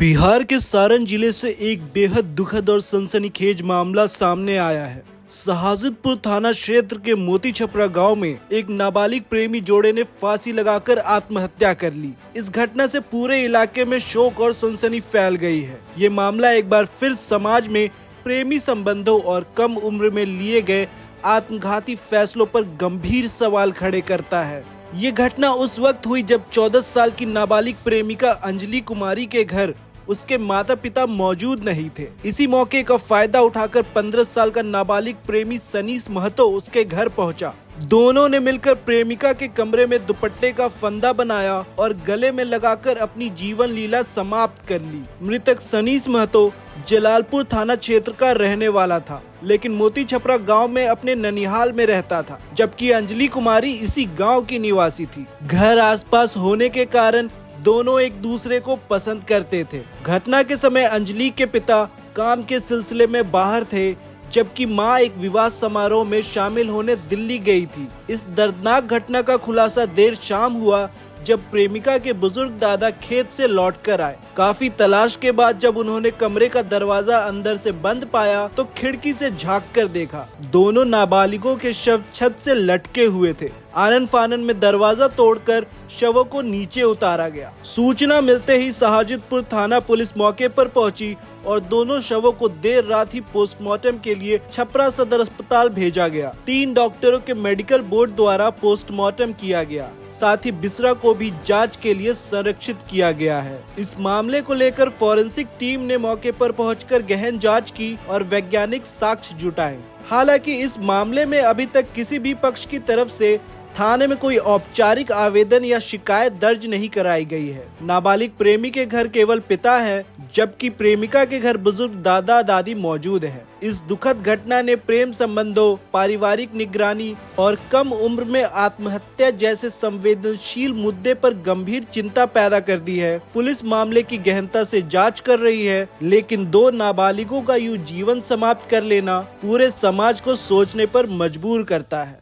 बिहार के सारण जिले से एक बेहद दुखद और सनसनीखेज मामला सामने आया है। शाहजदपुर थाना क्षेत्र के मोती छपरा गांव में एक नाबालिग प्रेमी जोड़े ने फांसी लगाकर आत्महत्या कर ली। इस घटना से पूरे इलाके में शोक और सनसनी फैल गई है। ये मामला एक बार फिर समाज में प्रेमी संबंधों और कम उम्र में लिए गए आत्मघाती फैसलों पर गंभीर सवाल खड़े करता है। ये घटना उस वक्त हुई जब 14 साल की नाबालिग प्रेमिका अंजलि कुमारी के घर उसके माता पिता मौजूद नहीं थे। इसी मौके का फायदा उठाकर 15 साल का नाबालिग प्रेमी सनीस महतो उसके घर पहुंचा। दोनों ने मिलकर प्रेमिका के कमरे में दुपट्टे का फंदा बनाया और गले में लगाकर अपनी जीवन लीला समाप्त कर ली। मृतक सनीस महतो जलालपुर थाना क्षेत्र का रहने वाला था, लेकिन मोती छपरा गांव में अपने ननिहाल में रहता था, जबकि अंजलि कुमारी इसी गांव की निवासी थी। घर आसपास होने के कारण दोनों एक दूसरे को पसंद करते थे। घटना के समय अंजलि के पिता काम के सिलसिले में बाहर थे, जबकि मां एक विवाह समारोह में शामिल होने दिल्ली गई थी। इस दर्दनाक घटना का खुलासा देर शाम हुआ, जब प्रेमिका के बुजुर्ग दादा खेत से लौटकर आए। काफी तलाश के बाद जब उन्होंने कमरे का दरवाजा अंदर से बंद पाया तो खिड़की से झांक कर देखा। दोनों नाबालिगों के शव छत से लटके हुए थे। आनन फानन में दरवाजा तोड़कर शवों को नीचे उतारा गया। सूचना मिलते ही शाहजदपुर थाना पुलिस मौके पर पहुंची और दोनों शवों को देर रात ही पोस्टमार्टम के लिए छपरा सदर अस्पताल भेजा गया। 3 डॉक्टरों के मेडिकल बोर्ड द्वारा पोस्टमार्टम किया गया। साथ ही बिसरा को भी जांच के लिए संरक्षित किया गया है। इस मामले को लेकर फॉरेंसिक टीम ने मौके पर पहुंचकर गहन जांच की और वैज्ञानिक साक्ष्य जुटाए। हालांकि इस मामले में अभी तक किसी भी पक्ष की तरफ से थाने में कोई औपचारिक आवेदन या शिकायत दर्ज नहीं कराई गई है। नाबालिग प्रेमी के घर केवल पिता है, जबकि प्रेमिका के घर बुजुर्ग दादा दादी मौजूद हैं। इस दुखद घटना ने प्रेम संबंधों, पारिवारिक निगरानी और कम उम्र में आत्महत्या जैसे संवेदनशील मुद्दे पर गंभीर चिंता पैदा कर दी है। पुलिस मामले की गहनता से जांच कर रही है, लेकिन 2 नाबालिगों का यूं जीवन समाप्त कर लेना पूरे समाज को सोचने पर मजबूर करता है।